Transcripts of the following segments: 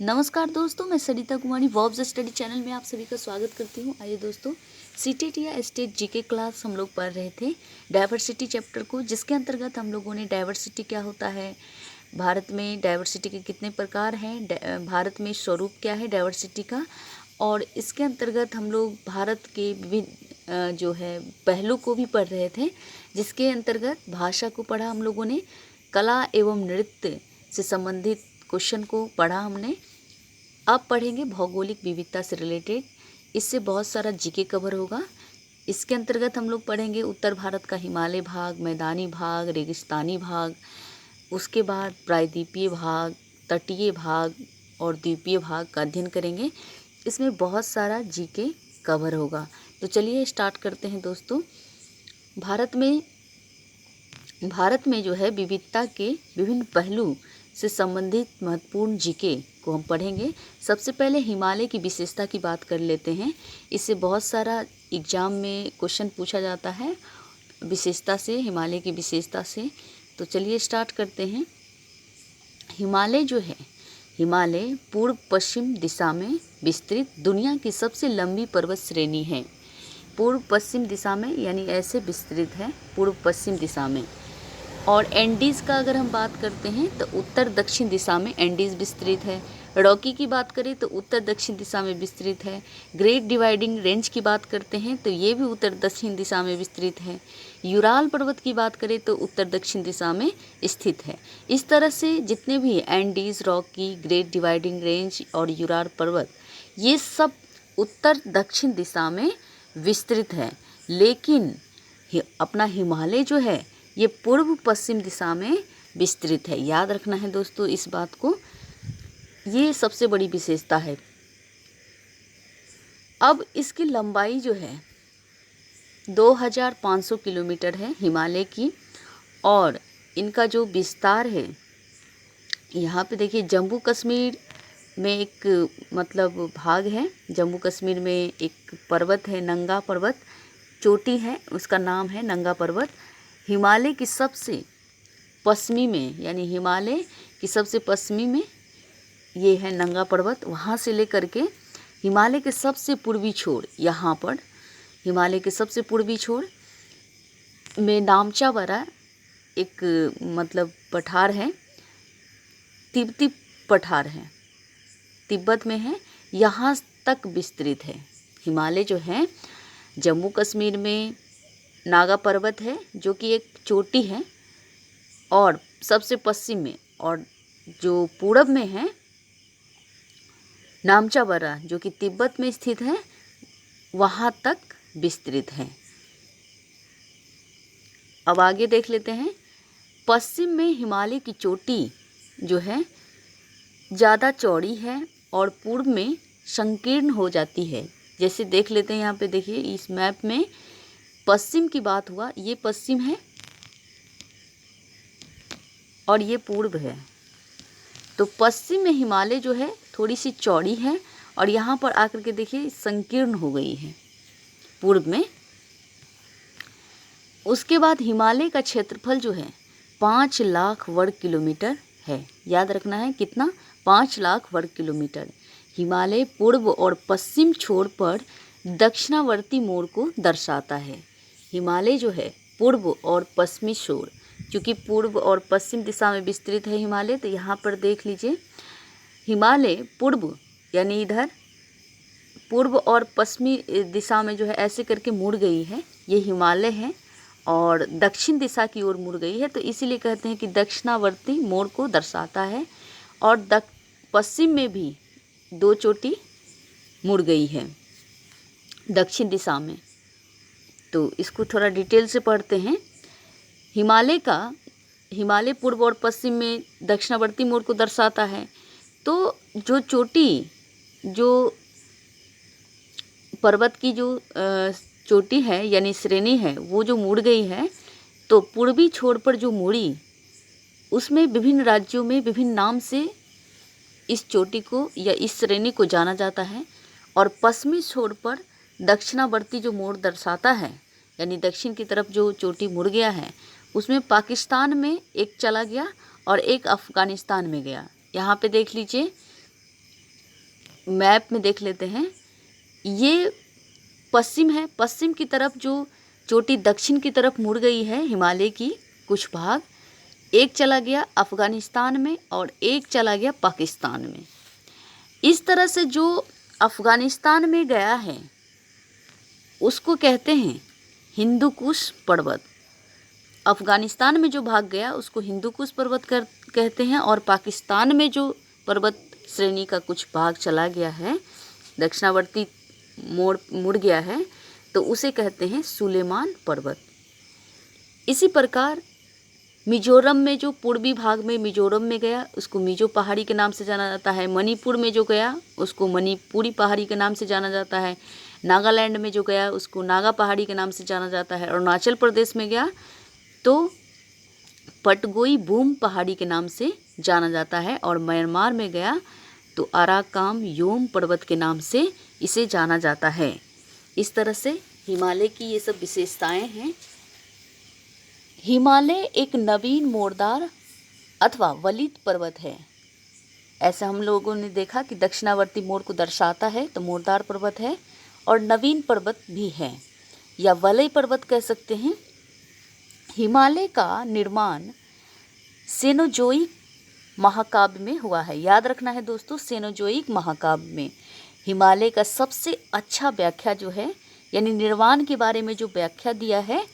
नमस्कार दोस्तों, मैं सरिता कुमारी वॉब्स स्टडी चैनल में आप सभी का स्वागत करती हूँ। आइए दोस्तों, सीटेट या स्टेट जीके क्लास हम लोग पढ़ रहे थे डाइवर्सिटी चैप्टर को, जिसके अंतर्गत हम लोगों ने डाइवर्सिटी क्या होता है, भारत में डाइवर्सिटी के कितने प्रकार हैं, भारत में स्वरूप क्या है डाइवर्सिटी का, और इसके अंतर्गत हम लोग भारत के विभिन्न जो है पहलू को भी पढ़ रहे थे, जिसके अंतर्गत भाषा को पढ़ा हम लोगों ने, कला एवं नृत्य से संबंधित क्वेश्चन को पढ़ा हमने। अब पढ़ेंगे भौगोलिक विविधता से रिलेटेड, इससे बहुत सारा जीके कवर होगा। इसके अंतर्गत हम लोग पढ़ेंगे उत्तर भारत का हिमालय भाग, मैदानी भाग, रेगिस्तानी भाग, उसके बाद प्रायद्वीपीय भाग, तटीय भाग और द्वीपीय भाग का अध्ययन करेंगे। इसमें बहुत सारा जीके कवर होगा। तो चलिए स्टार्ट करते हैं दोस्तों। भारत में जो है विविधता के विभिन्न पहलू से संबंधित महत्वपूर्ण जीके को हम पढ़ेंगे। सबसे पहले हिमालय की विशेषता की बात कर लेते हैं। इससे बहुत सारा एग्जाम में क्वेश्चन पूछा जाता है विशेषता से, हिमालय की विशेषता से। तो चलिए स्टार्ट करते हैं। हिमालय जो है, हिमालय पूर्व पश्चिम दिशा में विस्तृत दुनिया की सबसे लंबी पर्वत श्रेणी है। पूर्व पश्चिम दिशा में यानी ऐसे विस्तृत है पूर्व पश्चिम दिशा में। और एंडीज़ का अगर हम बात करते हैं तो उत्तर दक्षिण दिशा में एंडीज़ विस्तृत है। रॉकी की बात करें तो उत्तर दक्षिण दिशा में विस्तृत है। ग्रेट डिवाइडिंग रेंज की बात करते हैं तो ये भी उत्तर दक्षिण दिशा में विस्तृत है। यूराल पर्वत की बात करें तो उत्तर दक्षिण दिशा में स्थित है। इस तरह से जितने भी Andes, Rocky, great dividing range और यूराल पर्वत, ये सब उत्तर दक्षिण दिशा में विस्तृत है। लेकिन अपना हिमालय जो है ये पूर्व पश्चिम दिशा में विस्तृत है। याद रखना है दोस्तों इस बात को, ये सबसे बड़ी विशेषता है। अब इसकी लंबाई जो है 2500 किलोमीटर है हिमालय की, और इनका जो विस्तार है, यहाँ पे देखिए जम्मू कश्मीर में एक भाग है। जम्मू कश्मीर में एक पर्वत है, नंगा पर्वत, चोटी है, उसका नाम है नंगा पर्वत। हिमालय की सबसे पश्चिमी में, यानी हिमालय की सबसे पश्चिमी में ये है नंगा पर्वत। वहाँ से लेकर के हिमालय के सबसे पूर्वी छोर, यहाँ पर हिमालय के सबसे पूर्वी छोर में नामचावरा एक पठार है, तिब्बती पठार है, तिब्बत में है, यहाँ तक विस्तृत है। हिमालय जो है जम्मू कश्मीर में नागा पर्वत है जो कि एक चोटी है, और सबसे पश्चिम में, और जो पूरब में है नामचावरा जो कि तिब्बत में स्थित है, वहाँ तक विस्तृत है। अब आगे देख लेते हैं। पश्चिम में हिमालय की चोटी जो है ज़्यादा चौड़ी है और पूर्व में संकीर्ण हो जाती है। जैसे देख लेते हैं, यहाँ पे देखिए इस मैप में पश्चिम की बात हुआ, ये पश्चिम है और ये पूर्व है। तो पश्चिम में हिमालय जो है थोड़ी सी चौड़ी है, और यहाँ पर आकर के देखिए संकीर्ण हो गई है पूर्व में। उसके बाद हिमालय का क्षेत्रफल जो है 5 लाख वर्ग किलोमीटर है। याद रखना है कितना, 5 लाख वर्ग किलोमीटर। हिमालय पूर्व और पश्चिम छोर पर दक्षिणावर्ती मोड़ को दर्शाता है। हिमालय जो है पूर्व और पश्चिमी छोर, क्योंकि पूर्व और पश्चिम दिशा में विस्तृत है हिमालय, तो यहाँ पर देख लीजिए हिमालय पूर्व यानी इधर पूर्व और पश्चिमी दिशा में जो है ऐसे करके मुड़ गई है, ये हिमालय है, और दक्षिण दिशा की ओर मुड़ गई है, तो इसीलिए कहते हैं कि दक्षिणावर्ती मोड़ को दर्शाता है। और पश्चिम में भी 2 चोटी मुड़ गई है दक्षिण दिशा में। तो इसको थोड़ा डिटेल से पढ़ते हैं। हिमालय पूर्व और पश्चिम में दक्षिणावर्ती मोड़ को दर्शाता है। तो जो चोटी, जो पर्वत की जो चोटी है यानी श्रेणी है, वो जो मुड़ गई है, तो पूर्वी छोर पर जो मुड़ी, उसमें विभिन्न राज्यों में विभिन्न नाम से इस चोटी को या इस श्रेणी को जाना जाता है। और पश्चिमी छोर पर दक्षिणावर्ती जो मोड़ दर्शाता है, यानी दक्षिण की तरफ जो चोटी मुड़ गया है, उसमें पाकिस्तान में एक चला गया और एक अफ़गानिस्तान में गया। यहाँ पे देख लीजिए मैप में देख लेते हैं। ये पश्चिम है, पश्चिम की तरफ जो चोटी दक्षिण की तरफ मुड़ गई है हिमालय की कुछ भाग, एक चला गया अफ़गानिस्तान में और एक चला गया पाकिस्तान में। इस तरह से जो अफ़गानिस्तान में गया है उसको कहते हैं हिंदू कुश पर्वत। अफ़गानिस्तान में जो भाग गया उसको हिंदू कुश पर्वत कहते हैं, और पाकिस्तान में जो पर्वत श्रेणी का कुछ भाग चला गया है, दक्षिणावर्ती मुड़ गया है, तो उसे कहते हैं सुलेमान पर्वत। इसी प्रकार मिजोरम में जो पूर्वी भाग में मिजोरम में गया उसको मिजो पहाड़ी के नाम से जाना जाता है। मणिपुर में जो गया उसको मणिपुरी पहाड़ी के नाम से जाना जाता है। नागालैंड में जो गया उसको नागा पहाड़ी के नाम से जाना जाता है। अरुणाचल प्रदेश में गया तो पटगोई बूम पहाड़ी के नाम से जाना जाता है, और म्यांमार में गया तो अराकाम योम पर्वत के नाम से इसे जाना जाता है। इस तरह से हिमालय की ये सब विशेषताएं हैं। हिमालय एक नवीन मोड़दार अथवा वलित पर्वत है। ऐसा हम लोगों ने देखा कि दक्षिणावर्ती मोड़ को दर्शाता है तो मोड़दार पर्वत है, और नवीन पर्वत भी है या वलय पर्वत कह सकते हैं। हिमालय का निर्माण सेनोजोइक महाकाव्य में हुआ है। याद रखना है दोस्तों, सेनोजोइक महाकाव्य में हिमालय का सबसे अच्छा व्याख्या जो है, यानी निर्माण के बारे में जो व्याख्या दिया है,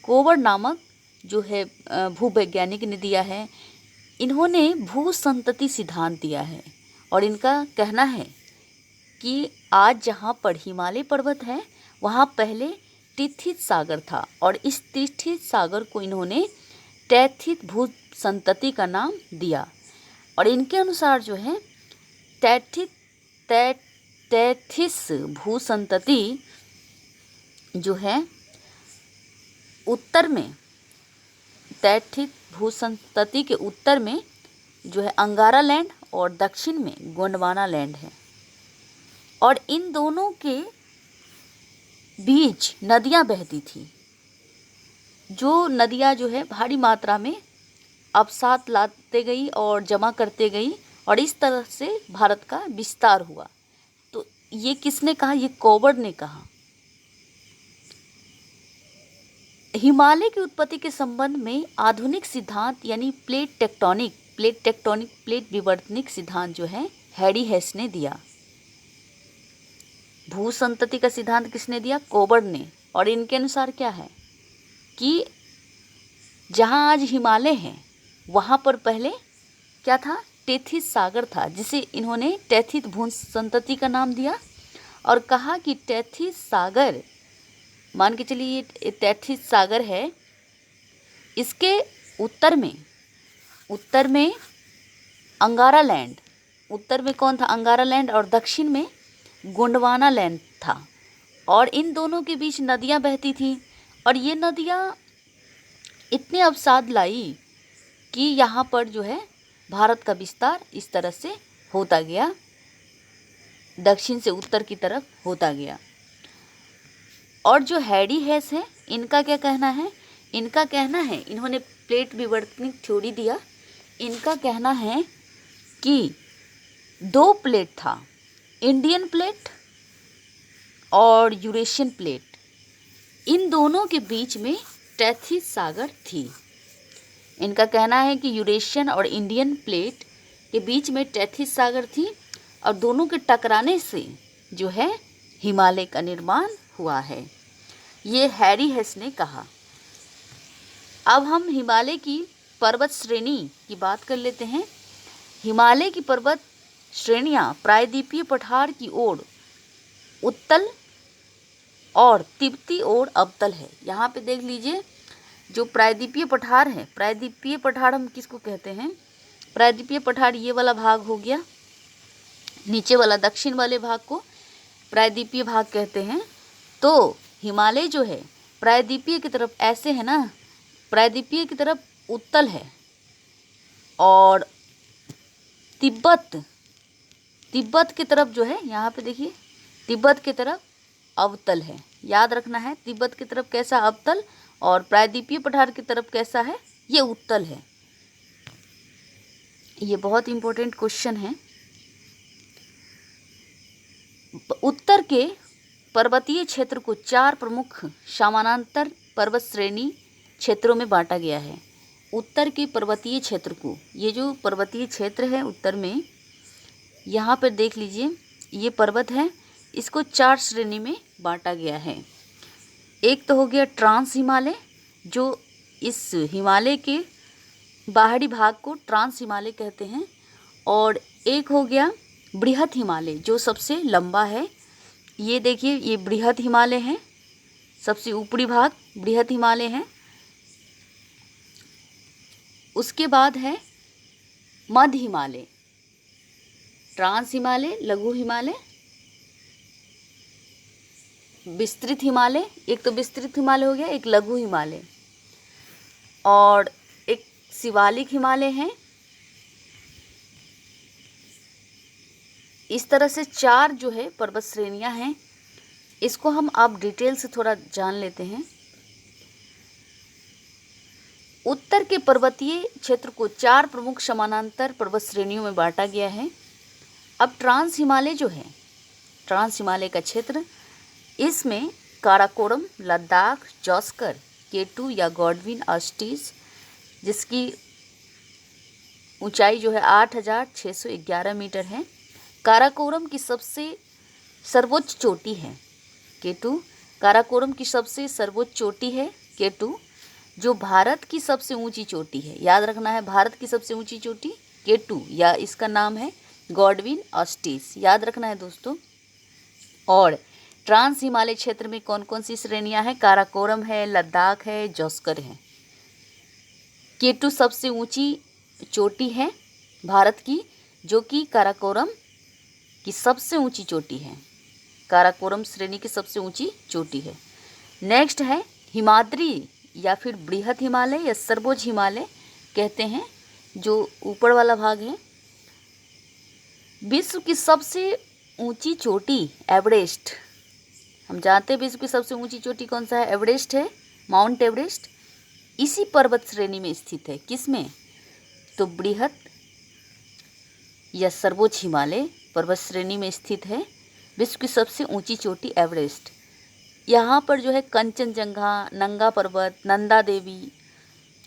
कोवर नामक जो है भूवैज्ञानिक ने दिया है। इन्होंने भू संतति सिद्धांत दिया है, और इनका कहना है कि आज जहाँ पर हिमालय पर्वत है वहाँ पहले तिथित सागर था, और इस तिथित सागर को इन्होंने तैथित भू संतति का नाम दिया। और इनके अनुसार जो है तैथिस भू संतति जो है उत्तर में, तैथित भू संतति के उत्तर में जो है अंगारा लैंड और दक्षिण में गोंडवाना लैंड है, और इन दोनों के बीच नदियाँ बहती थी। जो नदियाँ जो है भारी मात्रा में अवसाद लाते गई और जमा करते गई, और इस तरह से भारत का विस्तार हुआ। तो ये किसने कहा? ये कोवर ने कहा। हिमालय की उत्पत्ति के संबंध में आधुनिक सिद्धांत यानी प्लेट विवर्तनिक सिद्धांत जो है हैरी हेस ने दिया। भू संतति का सिद्धांत किसने दिया? कोवर ने। और इनके अनुसार क्या है कि जहाँ आज हिमालय है वहाँ पर पहले क्या था? तैथित सागर था, जिसे इन्होंने तैथित भू संतति का नाम दिया, और कहा कि तैथित सागर, मान के चलिए ये तैथित सागर है, इसके उत्तर में अंगारा लैंड, उत्तर में कौन था? अंगारा लैंड, और दक्षिण में गोंडवाना लैंड था, और इन दोनों के बीच नदियाँ बहती थी, और ये नदियाँ इतने अवसाद लाई कि यहाँ पर जो है भारत का विस्तार इस तरह से होता गया, दक्षिण से उत्तर की तरफ होता गया। और जो हैरी हेस है, इनका क्या कहना है? इनका कहना है, इन्होंने प्लेट विवर्तनिक थ्योरी दिया। इनका कहना है कि दो प्लेट था, इंडियन प्लेट और यूरेशियन प्लेट। इन दोनों के बीच में तैथित सागर थी। इनका कहना है कि यूरेशियन और इंडियन प्लेट के बीच में तैथित सागर थी, और दोनों के टकराने से जो है हिमालय का निर्माण हुआ है। ये हैरी हेस ने कहा। अब हम हिमालय की पर्वत श्रेणी की बात कर लेते हैं। हिमालय की पर्वत श्रेणियाँ प्रायद्वीपीय पठार की ओर उत्तल और तिब्बती ओर अवतल है। यहाँ पे देख लीजिए, जो प्रायद्वीपीय पठार है, प्रायद्वीपीय पठार हम किसको कहते हैं? प्रायद्वीपीय पठार ये वाला भाग हो गया, नीचे वाला दक्षिण वाले भाग को प्रायद्वीपीय भाग कहते हैं। तो हिमालय जो है प्रायद्वीपीय की तरफ ऐसे है ना, प्रायद्वीपीय की तरफ उत्तल है, और तिब्बत की तरफ जो है, यहाँ पे देखिए, तिब्बत की तरफ अवतल है। याद रखना है, तिब्बत की तरफ कैसा? अवतल, और प्रायद्वीपीय पठार की तरफ कैसा है? ये उत्तल है। ये बहुत इंपॉर्टेंट क्वेश्चन है। उत्तर के पर्वतीय क्षेत्र को 4 प्रमुख समानांतर पर्वत श्रेणी क्षेत्रों में बांटा गया है। उत्तर के पर्वतीय क्षेत्र को, ये जो पर्वतीय क्षेत्र है उत्तर में, यहाँ पर देख लीजिए ये पर्वत है, इसको 4 श्रेणी में बांटा गया है। एक तो हो गया ट्रांस हिमालय, जो इस हिमालय के बाहरी भाग को ट्रांस हिमालय कहते हैं, और एक हो गया बृहत हिमालय जो सबसे लंबा है। ये देखिए ये बृहत हिमालय है, सबसे ऊपरी भाग बृहत हिमालय है। उसके बाद है मध्य हिमालय, ट्रांस हिमालय, लघु हिमालय, विस्तृत हिमालय। एक तो विस्तृत हिमालय हो गया, एक लघु हिमालय, और एक शिवालिक हिमालय है। इस तरह से 4 जो है पर्वत श्रेणियां हैं। इसको हम अब डिटेल से थोड़ा जान लेते हैं। उत्तर के पर्वतीय क्षेत्र को 4 प्रमुख समानांतर पर्वत श्रेणियों में बांटा गया है। अब ट्रांस हिमालय जो है, ट्रांस हिमालय का क्षेत्र, इसमें काराकोरम, लद्दाख, जॉस्कर, केटू या गॉडविन ऑस्टीज, जिसकी ऊंचाई जो है 8611 मीटर है। काराकोरम की सबसे सर्वोच्च चोटी है केटू। काराकोरम की सबसे सर्वोच्च चोटी है केटू, जो भारत की सबसे ऊंची चोटी है। याद रखना है, भारत की सबसे ऊंची चोटी केटू, या इसका नाम है गॉडविन ऑस्टीज, याद रखना है दोस्तों। और ट्रांस हिमालय क्षेत्र में कौन कौन सी श्रेणियां हैं? काराकोरम है, लद्दाख है, जॉस्कर है। केटू सबसे ऊंची चोटी है भारत की, जो कि काराकोरम की सबसे ऊंची चोटी है। काराकोरम श्रेणी की सबसे ऊंची चोटी है। नेक्स्ट है हिमाद्री या फिर बृहत हिमालय या सर्वोच्च हिमालय कहते हैं, जो ऊपर वाला भाग है। विश्व की सबसे ऊंची चोटी एवरेस्ट, हम जानते हैं विश्व की सबसे ऊंची चोटी कौन सा है? एवरेस्ट है, माउंट एवरेस्ट। इसी पर्वत श्रेणी में स्थित है। किसमें? तो बृहत या सर्वोच्च हिमालय पर्वत श्रेणी में स्थित है विश्व की सबसे ऊंची चोटी एवरेस्ट। यहाँ पर जो है कंचनजंगा, नंगा पर्वत, नंदा देवी,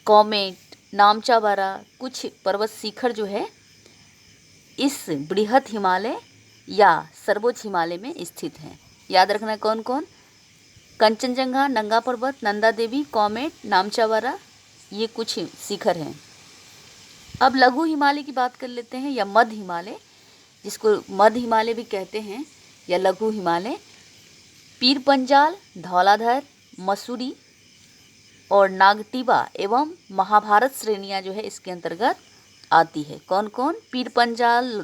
कॉमेट, नामचाबारा, कुछ पर्वत शिखर जो है इस बृहत हिमालय या सर्वोच्च हिमालय में स्थित है। याद रखना है कौन कौन? कंचनजंगा, नंगा पर्वत, नंदा देवी, कॉमेट, नामचाबारा, ये कुछ शिखर हैं। अब लघु हिमालय की बात कर लेते हैं, या मध्य हिमालय, जिसको मध्य हिमालय भी कहते हैं, या लघु हिमालय। पीर पंजाल, धौलाधर, मसूरी और नागटिबा एवं महाभारत श्रेणियां जो है इसके अंतर्गत आती है। कौन कौन? पीर पंजाल,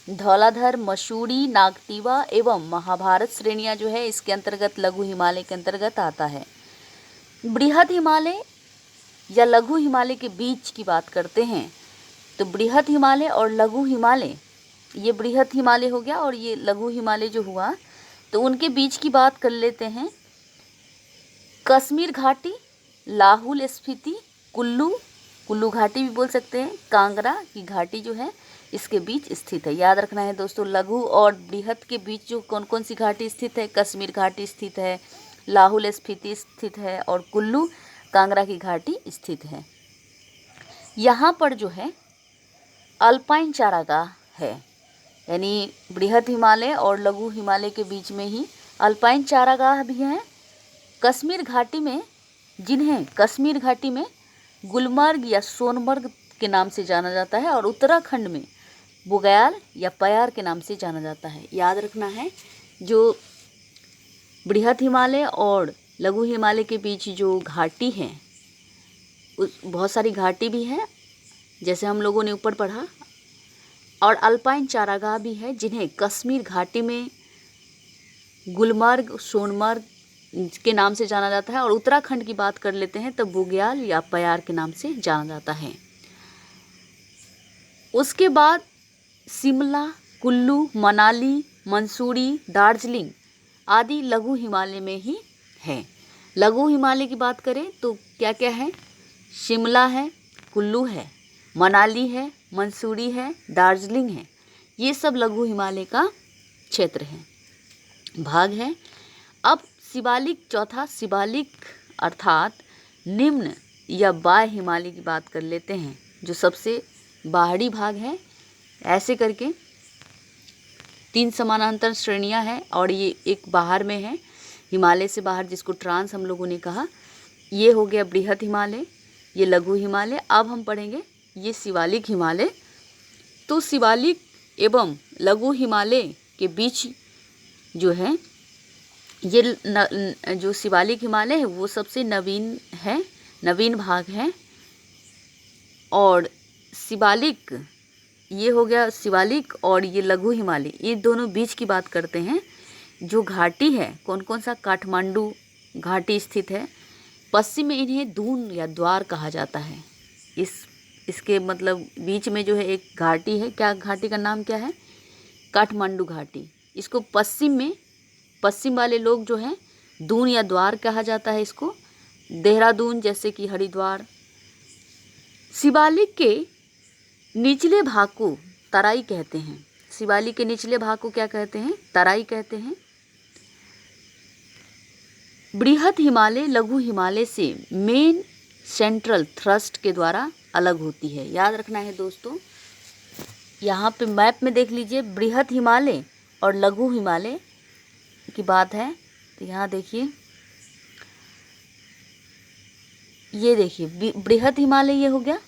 धौलाधर, मसूरी, नागटिबा एवं महाभारत श्रेणियां जो है इसके अंतर्गत लघु हिमालय के अंतर्गत आता है। बृहत हिमालय या लघु हिमालय के बीच की बात करते हैं, तो बृहत हिमालय और लघु हिमालय, ये बृहत हिमालय हो गया और ये लघु हिमालय जो हुआ, तो उनके बीच की बात कर लेते हैं। कश्मीर घाटी, लाहौल स्फीति, कुल्लू घाटी भी बोल सकते हैं, कांगड़ा की घाटी जो है इसके बीच स्थित है। याद रखना है दोस्तों, लघु और बृहत के बीच जो कौन कौन सी घाटी स्थित है? कश्मीर घाटी स्थित है, लाहौल स्फीति स्थित है, और कुल्लू कांगड़ा की घाटी स्थित है। यहाँ पर जो है अल्पाइन चारागाह है, यानी बृहत हिमालय और लघु हिमालय के बीच में ही अल्पाइन चारागाह भी हैं। कश्मीर घाटी में, जिन्हें कश्मीर घाटी में गुलमर्ग या सोनमर्ग के नाम से जाना जाता है, और उत्तराखंड में बुग्याल या प्यार के नाम से जाना जाता है। याद रखना है, जो बृहत हिमालय और लघु हिमालय के बीच जो घाटी है, बहुत सारी घाटी भी हैं, जैसे हम लोगों ने ऊपर पढ़ा, और अल्पाइन चारागाह भी है, जिन्हें कश्मीर घाटी में गुलमर्ग, सोनमर्ग के नाम से जाना जाता है, और उत्तराखंड की बात कर लेते हैं तो बुग्याल या प्यार के नाम से जाना जाता है। उसके बाद शिमला, कुल्लू, मनाली, मंसूरी, दार्जिलिंग आदि लघु हिमालय में ही है। लघु हिमालय की बात करें तो क्या क्या है? शिमला है, कुल्लू है, मनाली है, मंसूरी है, दार्जिलिंग है, ये सब लघु हिमालय का क्षेत्र है, भाग है। अब शिवालिक, चौथा शिवालिक अर्थात निम्न या बाह्य हिमालय की बात कर लेते हैं, जो सबसे बाहरी भाग है। ऐसे करके 3 समानांतर श्रेणियां हैं और ये एक बाहर में है, हिमालय से बाहर, जिसको ट्रांस हम लोगों ने कहा। ये हो गया बृहत हिमालय, ये लघु हिमालय। अब हम पढ़ेंगे ये शिवालिक हिमालय। तो शिवालिक एवं लघु हिमालय के बीच जो है ये जो शिवालिक हिमालय है वो सबसे नवीन है, नवीन भाग है। और शिवालिक, ये हो गया शिवालिक, और ये लघु हिमालय, ये दोनों बीच की बात करते हैं। जो घाटी है, कौन कौन सा, काठमांडू घाटी स्थित है। पश्चिम में इन्हें दून या द्वार कहा जाता है। इसके मतलब बीच में जो है एक घाटी है, क्या घाटी का नाम क्या है, काठमांडू घाटी। इसको पश्चिम में, पश्चिम वाले लोग जो हैं दून या द्वार कहा जाता है इसको। देहरादून जैसे कि हरिद्वार। शिवालिक के निचले भाग को तराई कहते हैं। शिवालिक के निचले भाग को क्या कहते हैं, तराई कहते हैं। बृहत हिमालय लघु हिमालय से मेन सेंट्रल थ्रस्ट के द्वारा अलग होती है। याद रखना है दोस्तों, यहाँ पे मैप में देख लीजिए, बृहत हिमालय और लघु हिमालय की बात है। तो यहाँ देखिए, ये देखिए बृहत हिमालय ये हो गया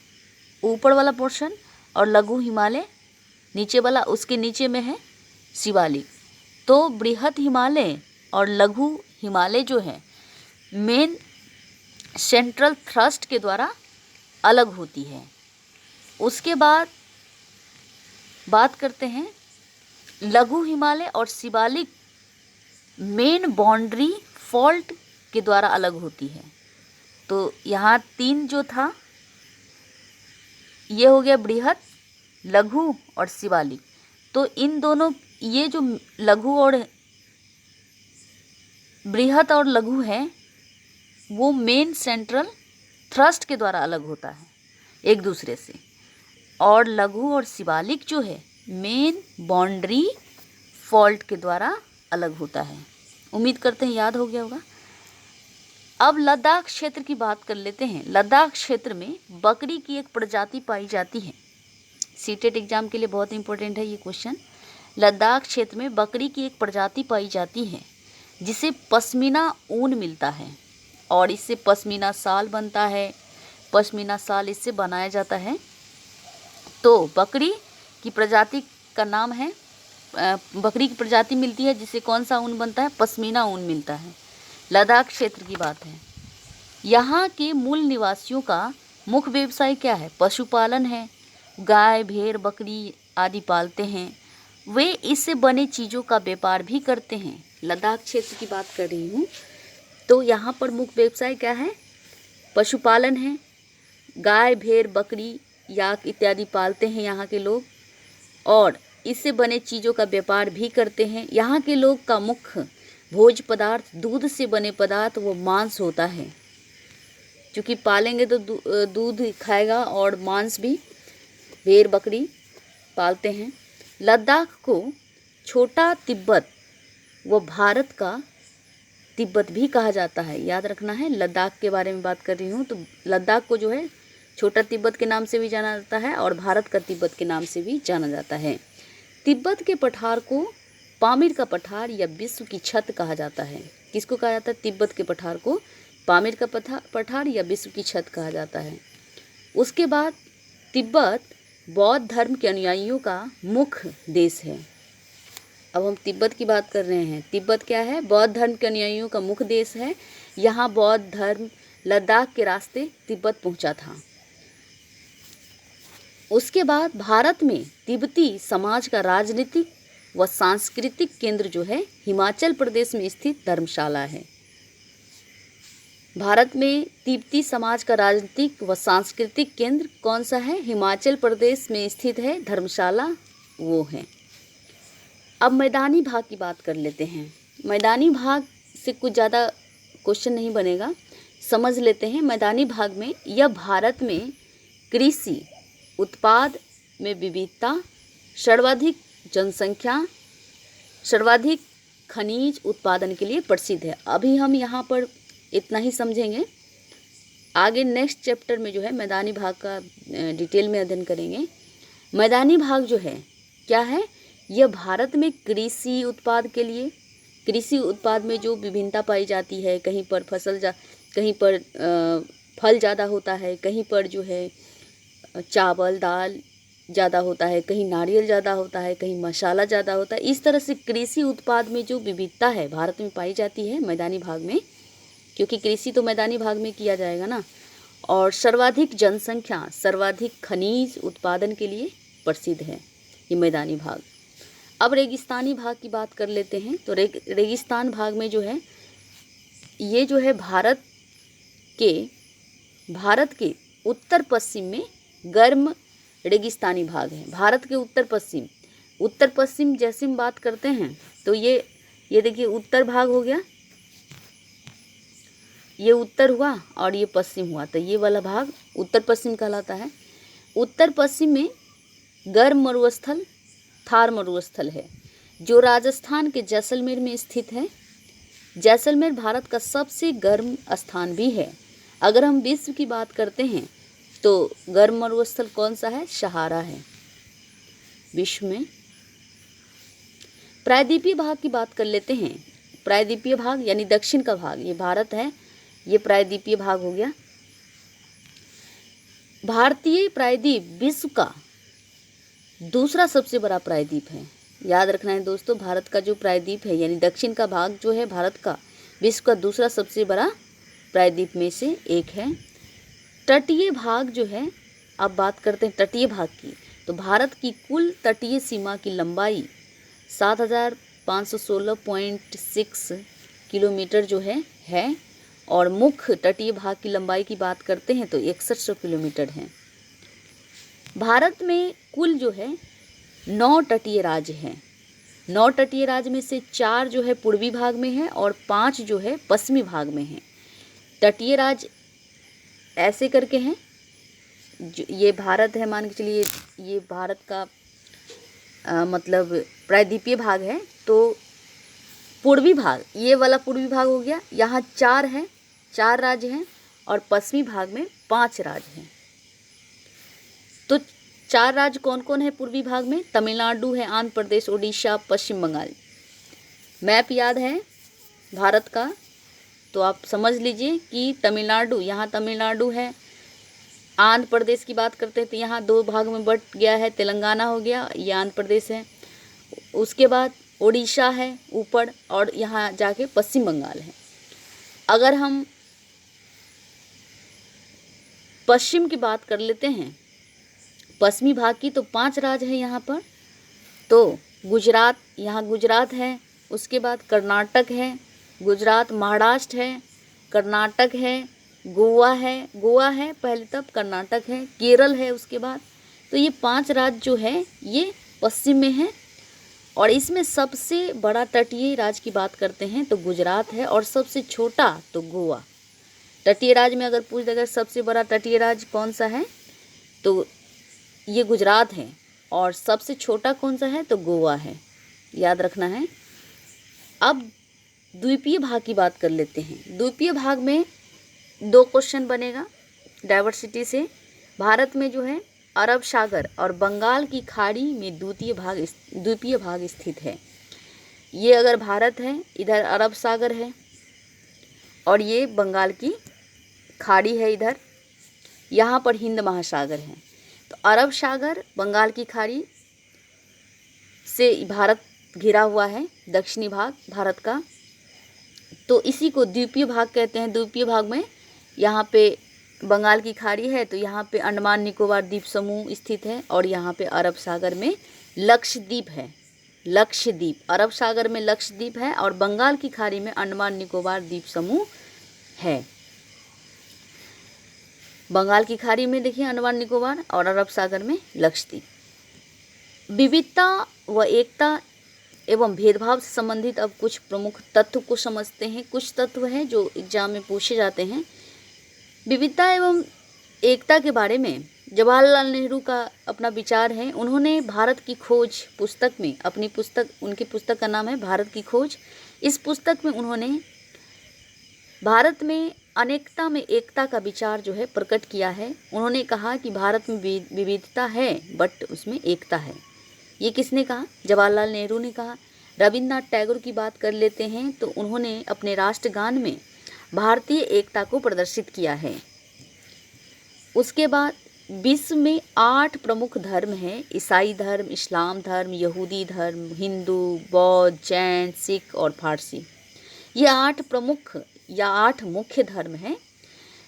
ऊपर वाला पोर्शन, और लघु हिमालय नीचे वाला, उसके नीचे में है शिवालिक। तो बृहत हिमालय और लघु हिमालय जो है मेन सेंट्रल थ्रस्ट के द्वारा अलग होती है। उसके बाद बात करते हैं लघु हिमालय और शिवालिक मेन बाउंड्री फॉल्ट के द्वारा अलग होती है। तो यहाँ 3 जो था, ये हो गया बृहत, लघु और शिवालिक। तो इन दोनों, ये जो लघु और बृहत और लघु है वो मेन सेंट्रल थ्रस्ट के द्वारा अलग होता है एक दूसरे से, और लघु और शिवालिक जो है मेन बाउंड्री फॉल्ट के द्वारा अलग होता है। उम्मीद करते हैं याद हो गया होगा। अब लद्दाख क्षेत्र की बात कर लेते हैं। लद्दाख क्षेत्र में बकरी की एक प्रजाति पाई जाती है। सीटेट एग्जाम के लिए बहुत इंपॉर्टेंट है ये क्वेश्चन। लद्दाख क्षेत्र में बकरी की एक प्रजाति पाई जाती है जिसे पश्मीना ऊन मिलता है, और इससे पश्मीना शाल बनता है। पश्मीना शाल इससे बनाया जाता है। तो बकरी की प्रजाति का नाम है, बकरी की प्रजाति मिलती है जिससे कौन सा ऊन बनता है, पश्मीना ऊन मिलता है। लद्दाख क्षेत्र की बात है। यहाँ के मूल निवासियों का मुख्य व्यवसाय क्या है, पशुपालन है। गाय, भेड़, बकरी आदि पालते हैं। वे इससे बने चीज़ों का व्यापार भी करते हैं। लद्दाख क्षेत्र की बात कर रही हूँ। तो यहाँ पर मुख्य व्यवसाय क्या है, पशुपालन है। गाय, भेड़, बकरी याक इत्यादि पालते हैं यहाँ के लोग, और इससे बने चीज़ों का व्यापार भी करते हैं। यहाँ के लोग का मुख्य भोज पदार्थ, दूध से बने पदार्थ वो मांस होता है। क्योंकि पालेंगे तो दूध खाएगा और मांस भी, भेड़ बकरी पालते हैं। लद्दाख को छोटा तिब्बत व भारत का तिब्बत भी कहा जाता है। याद रखना है, लद्दाख के बारे में बात कर रही हूँ। तो लद्दाख को जो है छोटा तिब्बत के नाम से भी जाना जाता है और भारत का तिब्बत के नाम से भी जाना जाता है। तिब्बत के पठार को पामीर का पठार या विश्व की छत कहा जाता है। किसको कहा जाता है, तिब्बत के पठार को पामीर का पठार या विश्व की छत कहा जाता है। उसके बाद तिब्बत बौद्ध धर्म के अनुयायियों का मुख्य देश है। अब हम तिब्बत की बात कर रहे हैं। तिब्बत क्या है, बौद्ध धर्म के अनुयायियों का मुख्य देश है। यहाँ बौद्ध धर्म लद्दाख के रास्ते तिब्बत पहुँचा था। उसके बाद भारत में तिब्बती समाज का राजनीतिक व सांस्कृतिक केंद्र जो है हिमाचल प्रदेश में स्थित धर्मशाला है। भारत में तिब्बती समाज का राजनीतिक व सांस्कृतिक केंद्र कौन सा है, हिमाचल प्रदेश में स्थित है धर्मशाला वो है। अब मैदानी भाग की बात कर लेते हैं। मैदानी भाग से कुछ ज़्यादा क्वेश्चन नहीं बनेगा, समझ लेते हैं। मैदानी भाग में यह भारत में कृषि उत्पाद में विविधता, सर्वाधिक जनसंख्या सर्वाधिक खनिज उत्पादन के लिए प्रसिद्ध है। अभी हम यहाँ पर इतना ही समझेंगे। आगे नेक्स्ट चैप्टर में जो है मैदानी भाग का डिटेल में अध्ययन करेंगे। मैदानी भाग जो है क्या है, यह भारत में कृषि उत्पाद के लिए, कृषि उत्पाद में जो विभिन्नता पाई जाती है, कहीं पर कहीं पर फल ज़्यादा होता है, कहीं पर जो है चावल दाल ज़्यादा होता है, कहीं नारियल ज़्यादा होता है, कहीं मसाला ज़्यादा होता है। इस तरह से कृषि उत्पाद में जो विविधता है भारत में पाई जाती है मैदानी भाग में, क्योंकि कृषि तो मैदानी भाग में किया जाएगा ना। और सर्वाधिक जनसंख्या, सर्वाधिक खनिज उत्पादन के लिए प्रसिद्ध है ये मैदानी भाग। अब रेगिस्तानी भाग की बात कर लेते हैं। तो रेगिस्तान भाग में जो है ये जो है भारत के उत्तर पश्चिम में गर्म रेगिस्तानी भाग है। भारत के उत्तर पश्चिम जैसे हम बात करते हैं तो ये देखिए उत्तर भाग हो गया, ये उत्तर हुआ और ये पश्चिम हुआ, तो ये वाला भाग उत्तर पश्चिम कहलाता है। उत्तर पश्चिम में गर्म मरुस्थल थार मरुस्थल है, जो राजस्थान के जैसलमेर में स्थित है। जैसलमेर भारत का सबसे गर्म स्थान भी है। अगर हम विश्व की बात करते हैं तो गर्म मरुस्थल कौन सा है, सहारा है विश्व में। प्रायद्वीपीय भाग की बात कर लेते हैं। प्रायद्वीपीय भाग यानी दक्षिण का भाग, ये भारत है, ये प्रायद्वीपीय भाग हो गया। भारतीय प्रायद्वीप विश्व का दूसरा सबसे बड़ा प्रायद्वीप है। याद रखना है दोस्तों, भारत का जो प्रायद्वीप है यानी दक्षिण का भाग जो है भारत का विश्व का दूसरा सबसे बड़ा प्रायद्वीप में से एक है। तटीय भाग जो है, अब बात करते हैं तटीय भाग की, तो भारत की कुल तटीय सीमा की लंबाई 7516.6 किलोमीटर जो है और मुख्य तटीय भाग की लंबाई की बात करते हैं तो 6100 किलोमीटर है। भारत में कुल जो है 9 तटीय राज्य हैं। 9 तटीय राज्य में से 4 जो है पूर्वी भाग में है और 5 जो है पश्चिमी भाग में है। तटीय राज्य ऐसे करके हैं, ये भारत है, मान के चलिए ये भारत का मतलब प्रायद्वीपीय भाग है। तो पूर्वी भाग, ये वाला पूर्वी भाग हो गया, यहाँ 4 है, 4 राज्य हैं और पश्चिमी भाग में 5 राज्य हैं। तो 4 राज्य कौन कौन है पूर्वी भाग में, तमिलनाडु है, आंध्र प्रदेश, उड़ीसा, पश्चिम बंगाल। मैप याद है भारत का तो आप समझ लीजिए कि तमिलनाडु, यहाँ तमिलनाडु है। आंध्र प्रदेश की बात करते हैं तो यहाँ 2 भाग में बट गया है, तेलंगाना हो गया, ये आंध्र प्रदेश है। उसके बाद उड़ीसा है ऊपर और यहाँ जाके पश्चिम बंगाल है। अगर हम पश्चिम की बात कर लेते हैं, पश्चिमी भाग की, तो 5 राज्य हैं यहाँ पर। तो गुजरात, यहाँ गुजरात है, उसके बाद कर्नाटक है, गुजरात, महाराष्ट्र है, कर्नाटक है, गोवा है पहले, तब कर्नाटक है, केरल है उसके बाद। तो ये 5 राज्य जो है ये पश्चिम में है। और इसमें सबसे बड़ा तटीय राज्य की बात करते हैं तो गुजरात है और सबसे छोटा तो गोवा। तटीय राज्य में अगर पूछ देगा सबसे बड़ा तटीय राज्य कौन सा है तो ये गुजरात है और सबसे छोटा कौन सा है तो गोवा है, याद रखना है। अब द्वीपीय भाग की बात कर लेते हैं। द्वीपीय भाग में 2 क्वेश्चन बनेगा डाइवर्सिटी से। भारत में जो है अरब सागर और बंगाल की खाड़ी में द्वीपीय भाग स्थित है। ये अगर भारत है, इधर अरब सागर है और ये बंगाल की खाड़ी है इधर, यहाँ पर हिंद महासागर है। तो अरब सागर, बंगाल की खाड़ी से भारत घिरा हुआ है, दक्षिणी भाग भारत का। तो इसी को द्वीपीय भाग कहते हैं। द्वीपीय भाग में यहाँ पे बंगाल की खाड़ी है, तो यहाँ पे अंडमान निकोबार द्वीप समूह स्थित है और यहाँ पे अरब सागर में लक्षद्वीप है। लक्षद्वीप, अरब सागर में लक्षद्वीप है और बंगाल की खाड़ी में अंडमान निकोबार द्वीप समूह है। बंगाल की खाड़ी में देखिए अंडमान निकोबार और अरब सागर में लक्षद्वीप। विविधता व एकता एवं भेदभाव से संबंधित अब कुछ प्रमुख तत्व को समझते हैं। कुछ तत्व हैं जो एग्जाम में पूछे जाते हैं। विविधता एवं एकता के बारे में जवाहरलाल नेहरू का अपना विचार है। उन्होंने भारत की खोज पुस्तक में उनकी पुस्तक का नाम है भारत की खोज। इस पुस्तक में उन्होंने भारत में अनेकता में एकता का विचार जो है प्रकट किया है। उन्होंने कहा कि भारत में विविधता है बट उसमें एकता है। ये किसने कहा? जवाहरलाल नेहरू ने कहा। रविन्द्रनाथ टैगोर की बात कर लेते हैं तो उन्होंने अपने राष्ट्रगान में भारतीय एकता को प्रदर्शित किया है। उसके बाद विश्व में 8 प्रमुख धर्म हैं: ईसाई धर्म, इस्लाम धर्म, यहूदी धर्म, हिंदू, बौद्ध, जैन, सिख और फारसी। ये 8 मुख्य धर्म हैं,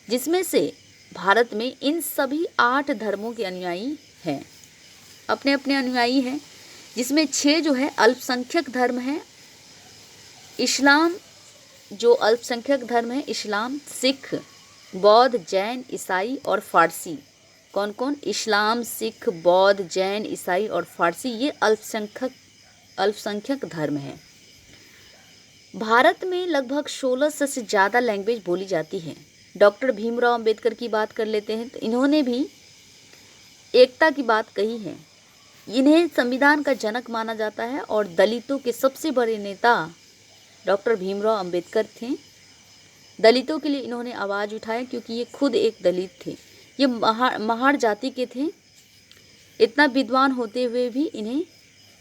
जिसमें से भारत में इन सभी 8 धर्मों के अनुयायी हैं, अपने अपने अनुयायी हैं, जिसमें 6 जो है अल्पसंख्यक धर्म हैं। इस्लाम जो अल्पसंख्यक धर्म है, इस्लाम, सिख, बौद्ध, जैन, ईसाई और फारसी। कौन कौन? इस्लाम, सिख, बौद्ध, जैन, ईसाई और फारसी, ये अल्पसंख्यक धर्म हैं। भारत में लगभग 1600 से ज़्यादा लैंग्वेज बोली जाती है। डॉक्टर भीमराव अंबेडकर की बात कर लेते हैं तो इन्होंने भी एकता की बात कही है। इन्हें संविधान का जनक माना जाता है और दलितों के सबसे बड़े नेता डॉक्टर भीमराव अंबेडकर थे। दलितों के लिए इन्होंने आवाज़ उठाया क्योंकि ये खुद एक दलित थे। ये महार जाति के थे। इतना विद्वान होते हुए भी इन्हें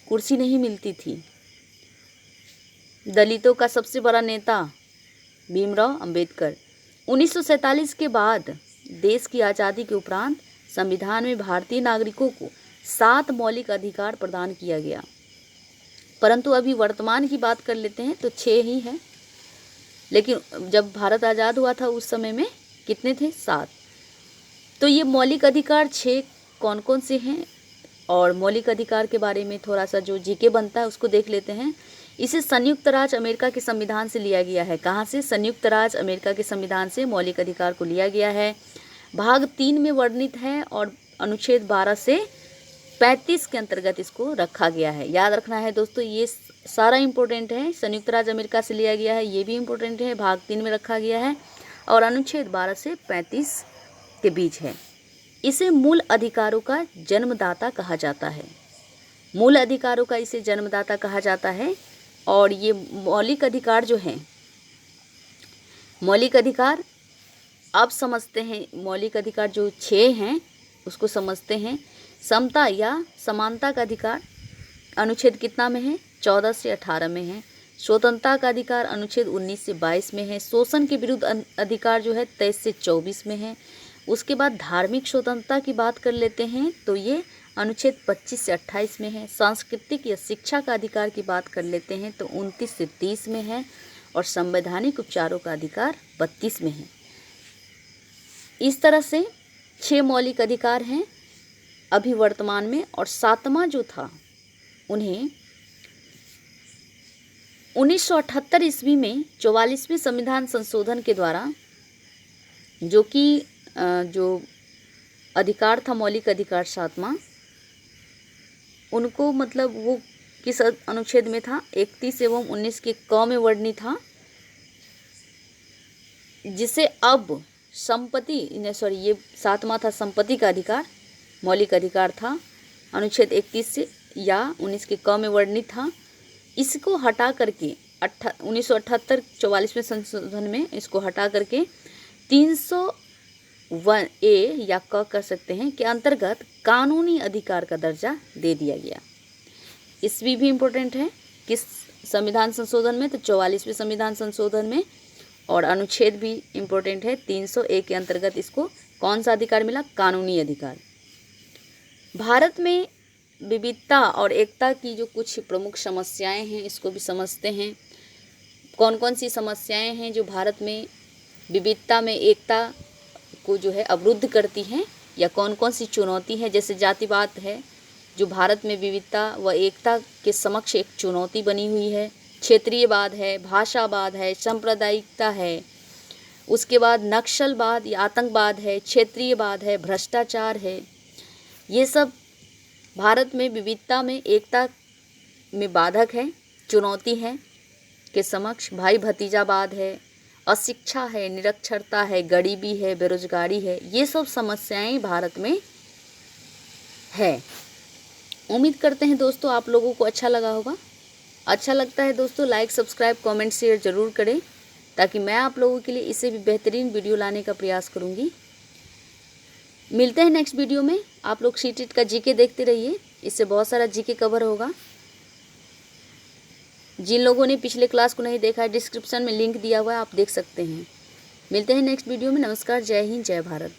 कुर्सी नहीं मिलती थी। दलितों का सबसे बड़ा नेता भीमराव अंबेडकर। 1947 के बाद देश की आज़ादी के उपरांत संविधान में भारतीय नागरिकों को 7 मौलिक अधिकार प्रदान किया गया, परंतु अभी वर्तमान की बात कर लेते हैं तो 6 ही है। लेकिन जब भारत आज़ाद हुआ था उस समय में कितने थे? 7। तो ये मौलिक अधिकार 6 कौन कौन से हैं? और मौलिक अधिकार के बारे में थोड़ा सा जो जीके बनता है उसको देख लेते हैं। इसे संयुक्त राज्य अमेरिका के संविधान से लिया गया है। कहाँ से? संयुक्त राज्य अमेरिका के संविधान से मौलिक अधिकार को लिया गया है। भाग 3 में वर्णित है और अनुच्छेद 12 से 35 के अंतर्गत इसको रखा गया है। याद रखना है दोस्तों, ये सारा इम्पोर्टेंट है। संयुक्त राज्य अमेरिका से लिया गया है, ये भी इम्पोर्टेंट है। भाग 3 में रखा गया है और अनुच्छेद 12 से 35 के बीच है। इसे मूल अधिकारों का जन्मदाता कहा जाता है। मूल अधिकारों का इसे जन्मदाता कहा जाता है। और ये मौलिक अधिकार जो हैं, मौलिक अधिकार अब समझते हैं। मौलिक अधिकार जो 6 हैं उसको समझते हैं। समता या समानता का अधिकार अनुच्छेद कितना में है? 14 से 18 में है। स्वतंत्रता का अधिकार अनुच्छेद 19 से 22 में है। शोषण के विरुद्ध अधिकार जो है 23 से 24 में है। उसके बाद धार्मिक स्वतंत्रता की बात कर लेते हैं तो ये अनुच्छेद 25 से 28 में है। सांस्कृतिक या शिक्षा का अधिकार की बात कर लेते हैं तो 29 से 30 में है। और संवैधानिक उपचारों का अधिकार 32 में है। इस तरह से 6 मौलिक अधिकार हैं अभी वर्तमान में। और 7वां जो था उन्हें 1978 ईस्वी में 44वें संविधान संशोधन के द्वारा जो अधिकार था मौलिक अधिकार 7वां, उनको मतलब वो किस अनुच्छेद में था? 31 एवं 19 के क में वर्णित था, जिसे अब ये 7वां था संपत्ति का अधिकार, मौलिक अधिकार था, अनुच्छेद 31 से या 19 के क में वर्णित था। इसको हटा करके 1978 44वें संशोधन में इसको हटा करके 301 ए या क कर सकते हैं के अंतर्गत कानूनी अधिकार का दर्जा दे दिया गया। ईस्वी भी इम्पोर्टेंट है किस संविधान संशोधन में? तो 44वें संविधान संशोधन में। और अनुच्छेद भी इम्पोर्टेंट है 301 के अंतर्गत इसको कौन सा अधिकार मिला? कानूनी अधिकार। भारत में विविधता और एकता की जो कुछ प्रमुख समस्याएं हैं इसको भी समझते हैं। कौन कौन सी समस्याएं हैं जो भारत में विविधता में एकता को जो है अवरुद्ध करती हैं, या कौन कौन सी चुनौती है? जैसे जातिवाद है जो भारत में विविधता व एकता के समक्ष एक चुनौती बनी हुई है। क्षेत्रीयवाद है, भाषावाद है, सांप्रदायिकता है। उसके बाद नक्सलवाद या आतंकवाद है, क्षेत्रीयवाद है, भ्रष्टाचार है। ये सब भारत में विविधता में एकता में बाधक है, चुनौती है के समक्ष। भाई भतीजावाद है, अशिक्षा है, निरक्षरता है, गरीबी है, बेरोजगारी है। ये सब समस्याएं भारत में है। उम्मीद करते हैं दोस्तों आप लोगों को अच्छा लगा होगा। अच्छा लगता है दोस्तों लाइक, सब्सक्राइब, कमेंट, शेयर ज़रूर करें, ताकि मैं आप लोगों के लिए इससे भी बेहतरीन वीडियो लाने का प्रयास करूँगी। मिलते हैं नेक्स्ट वीडियो में। आप लोग शीटेट का जीके देखते रहिए, इससे बहुत सारा जीके कवर होगा। जिन लोगों ने पिछले क्लास को नहीं देखा है, डिस्क्रिप्शन में लिंक दिया हुआ है, आप देख सकते हैं। मिलते हैं नेक्स्ट वीडियो में। नमस्कार, जय हिंद, जय भारत।